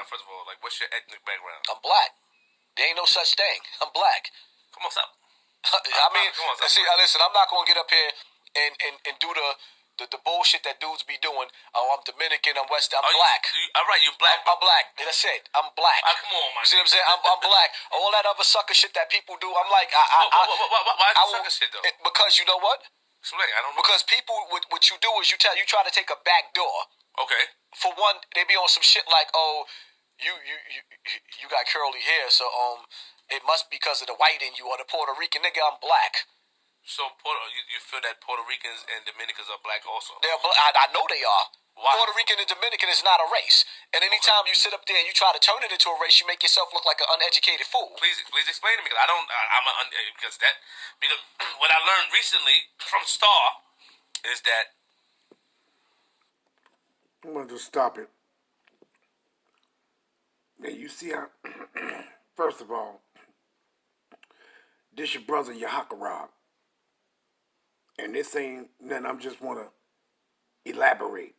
first of all. Like, what's your ethnic background? I'm black. There ain't no such thing. I'm black. Come on, stop. I mean, come on, stop. see, listen, I'm not going to get up here and do the bullshit that dudes be doing. Oh, I'm Dominican, I'm West, I'm black. All right, you're black. I'm black. That's it. I'm black. Come on, man. You see what I'm saying? I'm black. All that other sucker shit that people do, I'm like, why sucker shit, though? Because you know what? Explain, I don't know. Because people, what you do is you try to take a back door. Okay. For one, they be on some shit like, oh, you got curly hair, so it must be because of the white in you or the Puerto Rican. Nigga, I'm black. So you feel that Puerto Ricans and Dominicans are black also? I know they are. Why? Puerto Rican and Dominican is not a race. And anytime you sit up there and you try to turn it into a race, you make yourself look like an uneducated fool. Please explain to me, because because what I learned recently from Star is that. I'm going to just stop it. Now, you see how, first of all, this your brother Yahakarab. And this ain't nothing, I just want to elaborate.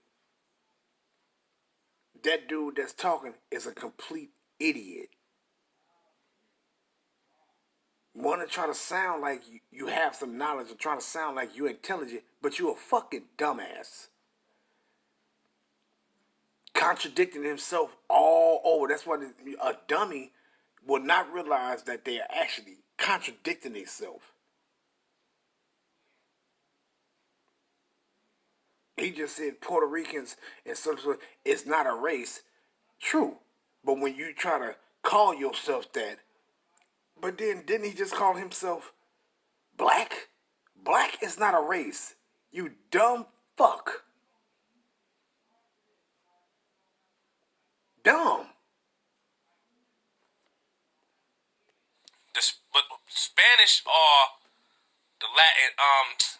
That dude that's talking is a complete idiot. Want to try to sound like you have some knowledge or trying to sound like you're intelligent, but you're a fucking dumbass. Contradicting himself all over. That's why a dummy will not realize that they are actually contradicting themselves. He just said Puerto Ricans and some sort of, it's not a race. True. But when you try to call yourself that, but then didn't he just call himself black? Black is not a race. You dumb fuck. Dumb. But Spanish are the Latin.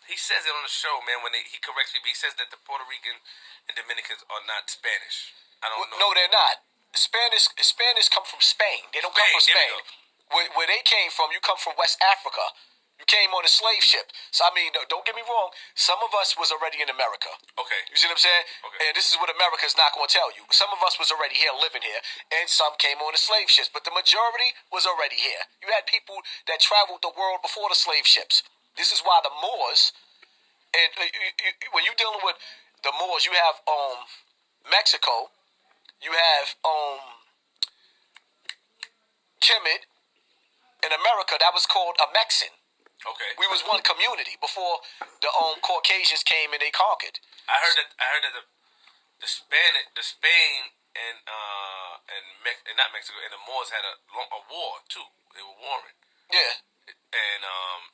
He says it on the show, man. When he corrects me, he says that the Puerto Rican and Dominicans are not Spanish. I don't know. No, they're not. Spanish come from Spain. They don't come from Spain. Where they came from, you come from West Africa. You came on a slave ship. So, I mean, don't get me wrong. Some of us was already in America. Okay. You see what I'm saying? Okay. And this is what America's not going to tell you. Some of us was already here, living here, and some came on the slave ships. But the majority was already here. You had people that traveled the world before the slave ships. This is why the Moors, and when you're dealing with the Moors, you have Mexico, you have Kemet. In America, that was called a Mexican. Okay. We was one community before the Caucasians came and they conquered. I heard that the Spain and not Mexico and the Moors had a war too. They were warring. Yeah. And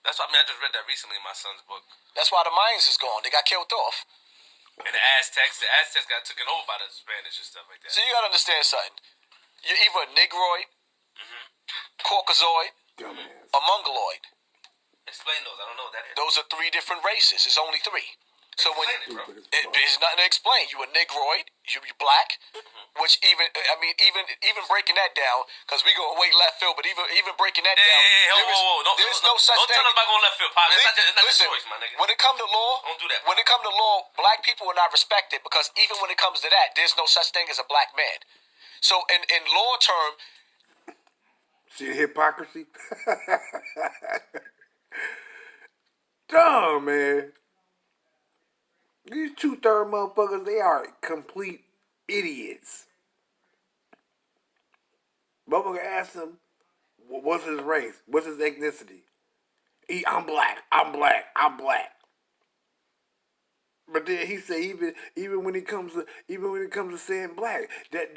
that's why I just read that recently in my son's book. That's why the Mayans is gone. They got killed off. And the Aztecs got taken over by the Spanish and stuff like that. So you gotta understand something. You're either a Negroid, Caucasoid, or Mongoloid. Explain those. I don't know what that is. Those are 3 different races. It's only 3. So when Explain it's nothing to explain. You a Negroid, you black, which even breaking that down, because we go way left field, but even breaking that down, there's no such thing. Don't tell us about going left field, Pop. It's not Listen, a choice, my nigga. when it comes to law, Don't do that. When it comes to law, black people are not respected, because even when it comes to that, there's no such thing as a black man. So in law term, see the hypocrisy? Dumb, man. These 2/3 motherfuckers, they are complete idiots. Motherfucker asked him, what's his race? What's his ethnicity? I'm black. But then he said even when it comes to saying black, that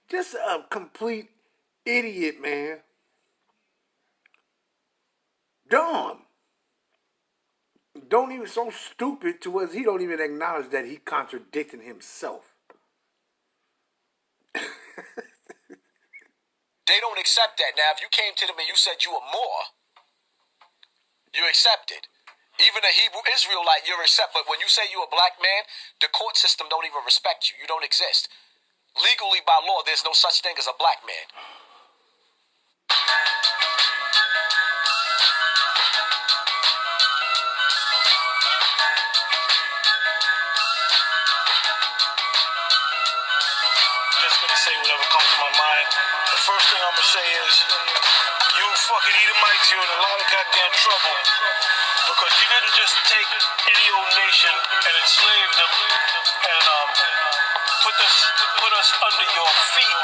just a complete idiot, man. Dumb. Don't even so stupid to us. He don't even acknowledge that he contradicting himself. they don't accept that. Now, if you came to them and you said you were Moor, you're accepted. Even a Hebrew Israelite, you're accepted. But when you say you're a black man, the court system don't even respect you. You don't exist. Legally, by law, there's no such thing as a black man. Just gonna say whatever comes to my first thing I'm gonna say is, you fucking Edomites, you're in a lot of goddamn trouble because you didn't just take any old nation and enslave them and put us under your feet,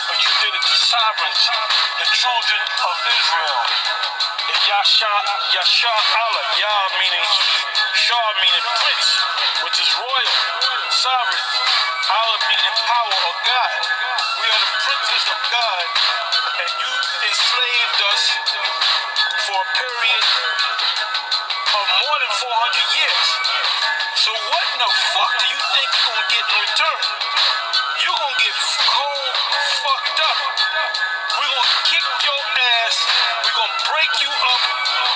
but you did it to sovereigns, the children of Israel. And Yasha Allah, Yah meaning he, Shah meaning prince, which is royal, sovereign, Allah meaning power or God. We are the princes of God, and you enslaved us for a period of more than 400 years. So what in the fuck do you think you're gonna get in return? You're gonna get cold fucked up. We're gonna kick your ass. We're gonna break you up.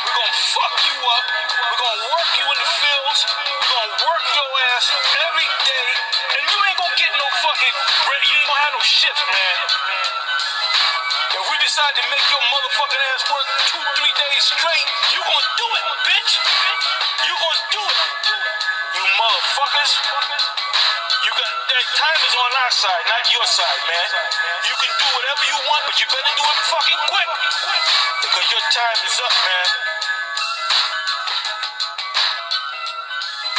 We're gonna fuck you up. We're gonna work you in the fields. We're gonna work your ass every day. And you ain't gonna get no fucking bread. You ain't gonna have no shifts, man. If we decide to make your motherfucking ass work 2-3 days straight, you gonna do it, bitch. You gonna do it. You motherfuckers. You got that time is on our side, not your side, man. You can do whatever you want, but you better do it fucking quick. Because your time is up, man.